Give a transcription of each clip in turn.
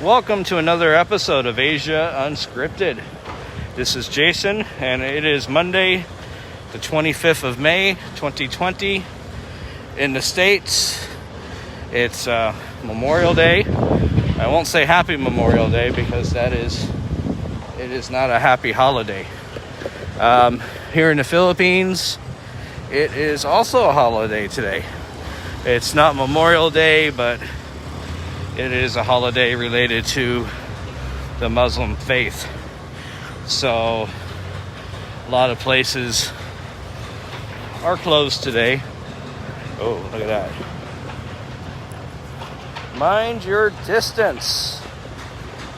Welcome to another episode of Asia Unscripted. This is Jason, and it is Monday, the 25th of May, 2020. In the States, it's Memorial Day. I won't say Happy Memorial Day because it is not a happy holiday. Here in the Philippines, it is also a holiday today. It's not Memorial Day, but it is a holiday related to the Muslim faith. So a lot of places are closed today. Oh, look at that. Mind your distance.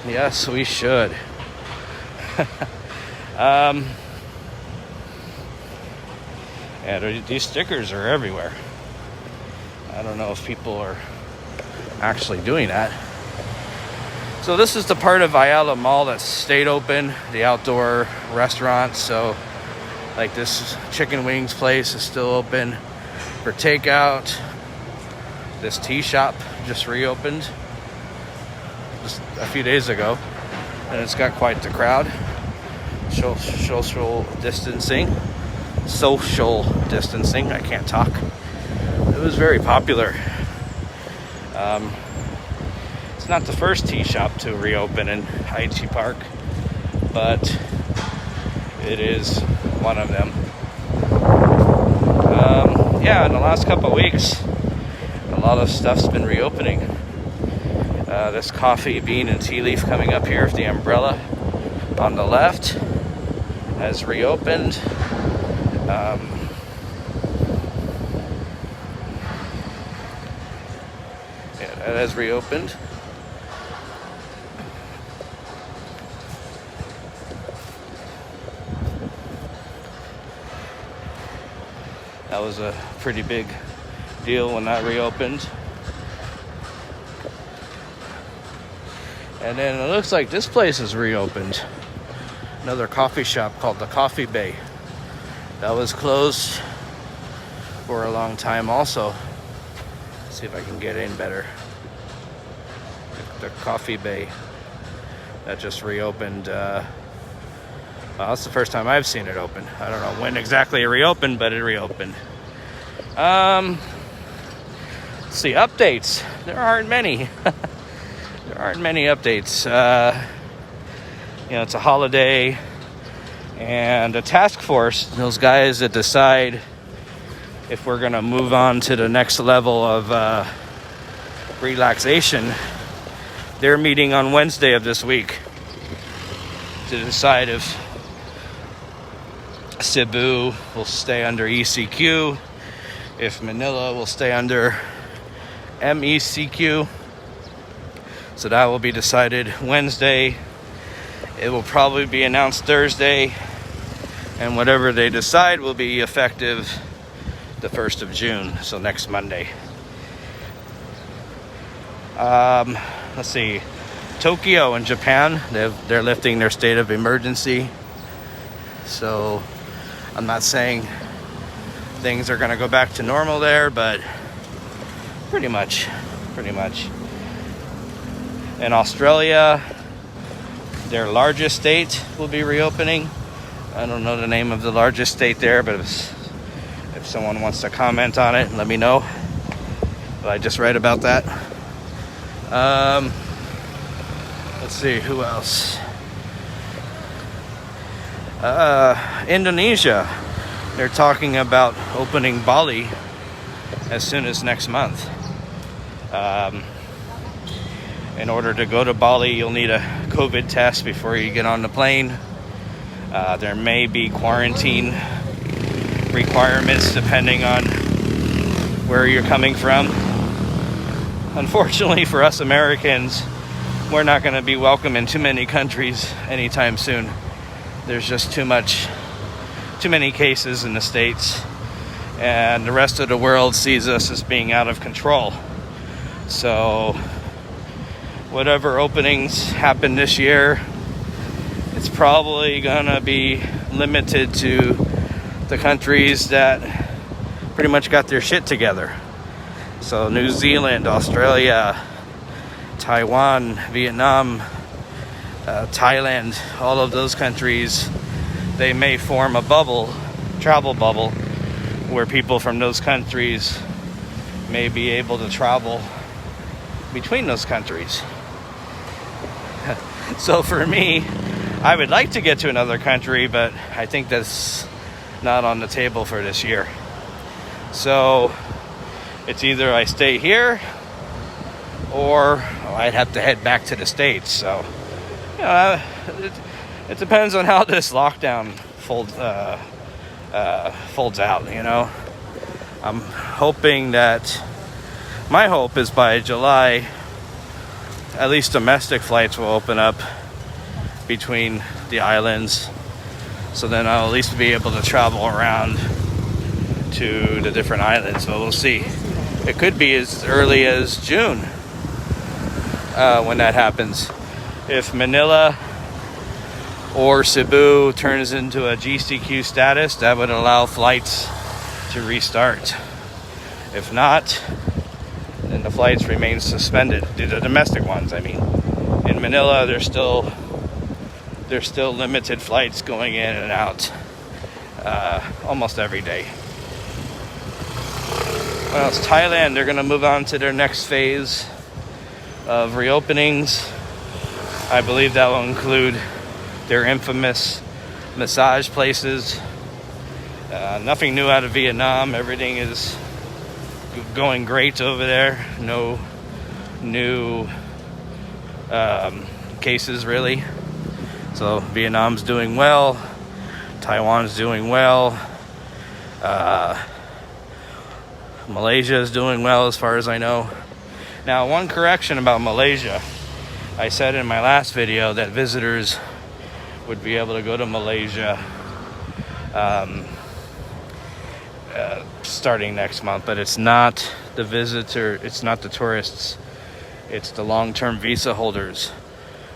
Yes, we should. These stickers are everywhere. I don't know if people are actually doing that. So this is the part of Ayala Mall that's stayed open, the outdoor restaurants. So like this chicken wings place is still open for takeout. This tea shop just reopened just a few days ago, and it's got quite the crowd. Social distancing. I can't talk. It was very popular. It's not the first tea shop to reopen in Aichi Park, but it is one of them. In the last couple of weeks, a lot of stuff's been reopening. This coffee bean and tea leaf coming up here with the umbrella on the left has reopened. It has reopened. That was a pretty big deal when that reopened. And then it looks like this place is reopened. Another coffee shop called the Coffee Bay. That was closed for a long time also. Let's see if I can get in better. The Coffee Bay that just reopened. Well, that's the first time I've seen it open. I don't know when exactly it reopened, but it reopened. Let's see, updates. There aren't many. There aren't many updates. It's a holiday, and a task force, those guys that decide if we're going to move on to the next level of relaxation, they're meeting on Wednesday of this week to decide if Cebu will stay under ECQ, if Manila will stay under MECQ. So that will be decided Wednesday. It will probably be announced Thursday, and whatever they decide will be effective the 1st of June, so next Monday. Let's see, Tokyo in Japan, they're lifting their state of emergency. So I'm not saying things are going to go back to normal there, but pretty much. In Australia, their largest state will be reopening. I don't know the name of the largest state there, but if someone wants to comment on it, let me know. But I just read about that. Let's see, who else? Indonesia. They're talking about opening Bali as soon as next month. In order to go to Bali, you'll need a COVID test before you get on the plane. There may be quarantine requirements depending on where you're coming from. Unfortunately for us Americans, we're not going to be welcome in too many countries anytime soon. There's just too many cases in the States, and the rest of the world sees us as being out of control. So whatever openings happen this year, it's probably gonna be limited to the countries that pretty much got their shit together. So New Zealand, Australia, Taiwan, Vietnam, Thailand, all of those countries, they may form a bubble, travel bubble, where people from those countries may be able to travel between those countries. So for me, I would like to get to another country, but I think that's not on the table for this year. So it's either I stay here or I'd have to head back to the States. So, you know, it depends on how this lockdown folds out, you know. I'm hoping that, my hope is by July, at least domestic flights will open up between the islands. So then I'll at least be able to travel around to the different islands. So we'll see. It could be as early as June when that happens. If Manila or Cebu turns into a GCQ status, that would allow flights to restart. If not, then the flights remain suspended. The domestic ones, I mean. In Manila, there's still limited flights going in and out almost every day. Well, it's Thailand. They're going to move on to their next phase of reopenings. I believe that will include their infamous massage places. Nothing new out of Vietnam. Everything is going great over there. No new cases, really. So Vietnam's doing well. Taiwan's doing well. Malaysia is doing well as far as I know. Now, one correction about Malaysia. I said in my last video that visitors would be able to go to Malaysia starting next month, but it's not the visitor, it's not the tourists, it's the long-term visa holders.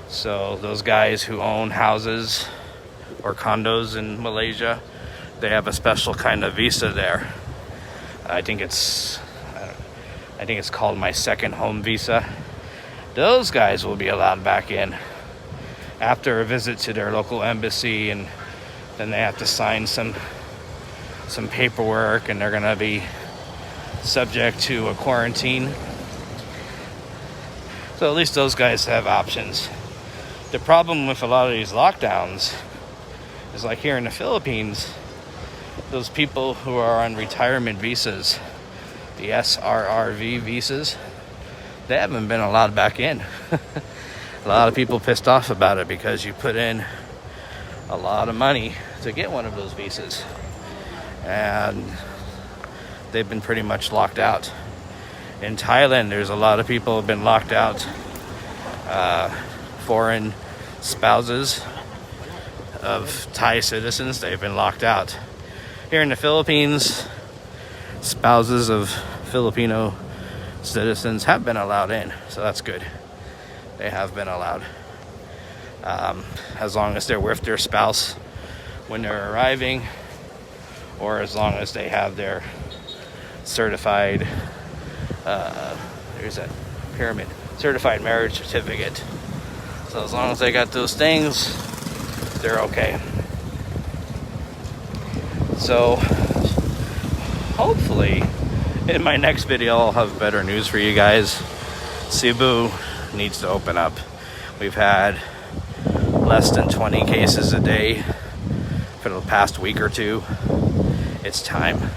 So those guys who own houses or condos in Malaysia, they have a special kind of visa there. I think it's called my second home visa. Those guys will be allowed back in after a visit to their local embassy, and then they have to sign some paperwork, and they're going to be subject to a quarantine. So at least those guys have options. The problem with a lot of these lockdowns is, like here in the Philippines, those people who are on retirement visas, the SRRV visas, they haven't been allowed back in. A lot of people pissed off about it because you put in a lot of money to get one of those visas, and they've been pretty much locked out. In Thailand, there's a lot of people who have been locked out. Foreign spouses of Thai citizens, they've been locked out. Here in the Philippines, spouses of Filipino citizens have been allowed in, so that's good. They have been allowed, as long as they're with their spouse when they're arriving, or as long as they have their certified, there's that pyramid, certified marriage certificate. So as long as they got those things, they're okay. So hopefully in my next video I'll have better news for you guys. Cebu needs to open up. We've had less than 20 cases a day for the past week or two. It's time.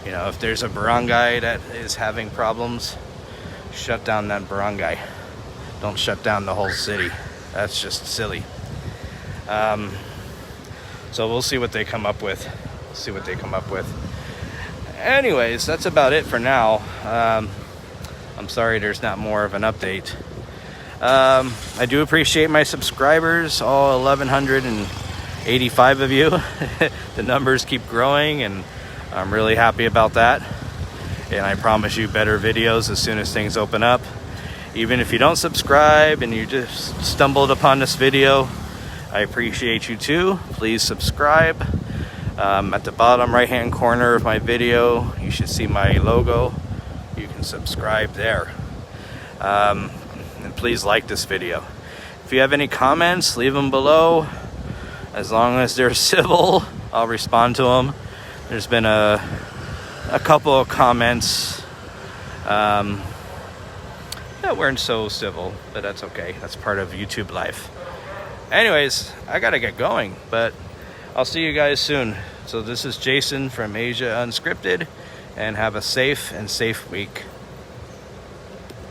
You know, if there's a barangay that is having problems, shut down that barangay. Don't shut down the whole city. That's just silly. So we'll see what they come up with. Anyways, that's about it for now. I'm sorry there's not more of an update. I do appreciate my subscribers, all 1,185 of you. The numbers keep growing, and I'm really happy about that. And I promise you better videos as soon as things open up. Even if you don't subscribe and you just stumbled upon this video, I appreciate you too. Please subscribe. At the bottom right hand corner of my video, you should see my logo. You can subscribe there. and please like this video. If you have any comments, leave them below. As long as they're civil, I'll respond to them. There's been a couple of comments that weren't so civil, but that's okay. That's part of YouTube life. Anyways, I gotta get going, but I'll see you guys soon. So this is Jason from Asia Unscripted, and have a safe week.